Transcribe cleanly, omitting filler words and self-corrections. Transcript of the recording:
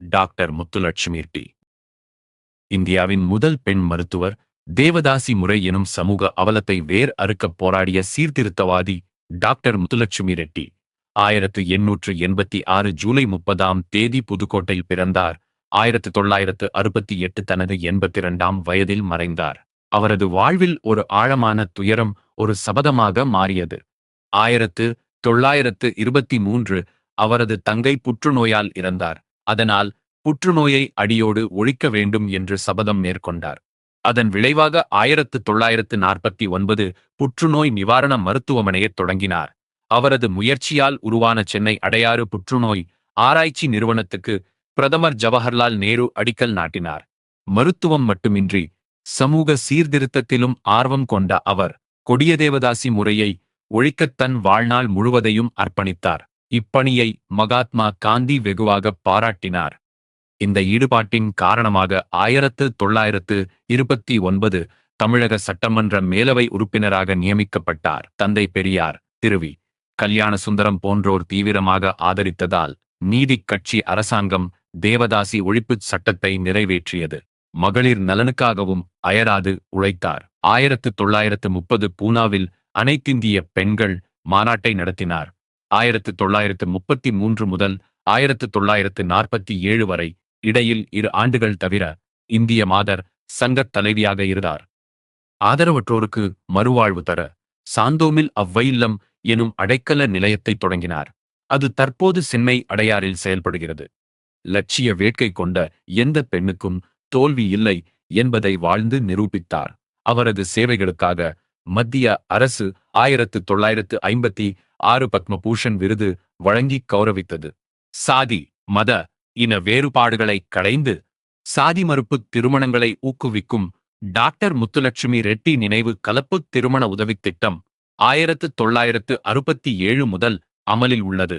Doctor Muthulakshmi Reddy. இந்தியாவின் முதல் பெண் மருத்துவர். தேவதாசி முறை எனும் சமூக அவலத்தை வேர் அறுக்கப் போராடிய சீர்திருத்தவாதி டாக்டர் முத்துலட்சுமி ரெட்டி 1886 ஜூலை 30ஆம் தேதி புதுக்கோட்டையில் பிறந்தார். 1968 தனது 82ஆம் வயதில் மறைந்தார். அவரது வாழ்வில் ஒரு ஆழமான துயரம் ஒரு சபதமாக மாறியது. 1923 அவரது தங்கை புற்றுநோயால் இறந்தார். அதனால் புற்றுநோயை அடியோடு ஒழிக்க வேண்டும் என்று சபதம் மேற்கொண்டார். அதன் விளைவாக 1949 புற்றுநோய் நிவாரண மருத்துவமனையைத் தொடங்கினார். அவரது முயற்சியால் உருவான சென்னை அடையாறு புற்றுநோய் ஆராய்ச்சி நிறுவனத்துக்கு பிரதமர் ஜவஹர்லால் நேரு அடிக்கல் நாட்டினார். மருத்துவம் மட்டுமின்றி சமூக சீர்திருத்தத்திலும் ஆர்வம் கொண்ட அவர் கொடிய தேவதாசி முறையை ஒழிக்கத் தன் வாழ்நாள் முழுவதையும் அர்ப்பணித்தார். இப்பணியை மகாத்மா காந்தி வெகுவாக பாராட்டினார். இந்த ஈடுபாட்டின் காரணமாக 1929 தமிழக சட்டமன்ற மேலவை உறுப்பினராக நியமிக்கப்பட்டார். தந்தை பெரியார், திருவி கல்யாண சுந்தரம் போன்றோர் தீவிரமாக ஆதரித்ததால் நீதிக் கட்சி அரசாங்கம் தேவதாசி ஒழிப்புச் சட்டத்தை நிறைவேற்றியது. மகளிர் நலனுக்காகவும் அயராது உழைத்தார். 1930 பூனாவில் அனைத்திந்திய பெண்கள் மாநாட்டை நடத்தினார். 1933 முதல் 1947 வரை இடையில் 2 ஆண்டுகள் தவிர இந்திய மாதர் சங்கத் தலைவியாக இருந்தார். ஆதரவற்றோருக்கு மறுவாழ்வு தர சாந்தோமில் அவ்வையில்லம் எனும் அடைக்கல நிலையத்தை தொடங்கினார். அது தற்போது சென்னை அடையாறில் செயல்படுகிறது. லட்சிய வேட்கை கொண்ட எந்த பெண்ணுக்கும் தோல்வி இல்லை என்பதை வாழ்ந்து நிரூபித்தார். அவரது சேவைகளுக்காக மத்திய அரசு 1956 பத்மபூஷன் விருது வழங்கி கௌரவித்தது. சாதி, மத, இன வேறுபாடுகளை களைந்து சாதி மறுப்பு திருமணங்களை ஊக்குவிக்கும் டாக்டர் முத்துலட்சுமி ரெட்டி நினைவு கலப்பு திருமண உதவித் திட்டம் 1967 முதல் அமலில் உள்ளது.